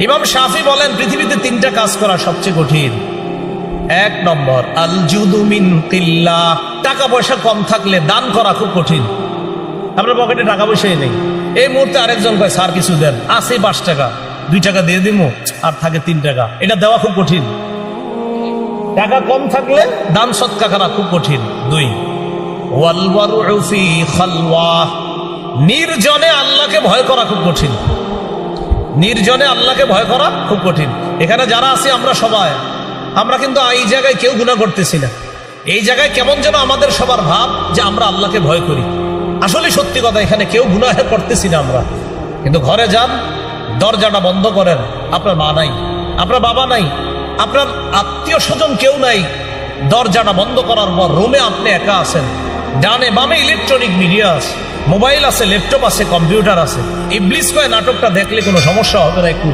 ইমাম শাফি বলেন পৃথিবীতে তিনটা কাজ করা সবচেয়ে কঠিন। এক নম্বর আল জুদু মিন কিল্লাহ, টাকা পয়সা কম থাকলে দান করা খুব কঠিন। আপনার পকেটে টাকা পয়সাই নেই, এই মুহূর্তে আরেকজন কয় স্যার কিছু দেন, আছে 5 টাকা, 2 টাকা দিয়ে দিব, আর থাকে 3 টাকা, এটা দেওয়া খুব কঠিন। টাকা কম থাকলে দান সৎকা করা খুব কঠিন। 2 ওয়াল ওয়ারউ ফি খালওয়া, নির্জনে আল্লাহকে ভয় করা খুব কঠিন। নির্জনে আল্লাহকে ভয় করা খুব কঠিন। এখানে যারা আছি আমরা সবাই, আমরা কিন্তু এই জায়গায় কেউ গুনাহ করতেছি না। এই জায়গায় কেমন যেন আমাদের সবার ভাব যে আমরা আল্লাহকে ভয় করি। আসলে সত্যি কথা, এখানে কেউ গুনাহ করতেছি না আমরা। কিন্তু ঘরে যান, দরজাটা বন্ধ করেন, আপনার মা নাই, আপনার বাবা নাই, আপনার আত্মীয় স্বজন কেউ নাই। দরজাটা বন্ধ করার পর রুমে আপনি একা আছেন, ডানে বামে ইলেকট্রনিক মিডিয়া আছে, মোবাইল আছে, ল্যাপটপ আছে, কম্পিউটার আছে। ইবলিস কয় নাটকটা দেখলে কোনো সমস্যা হবে না, একটু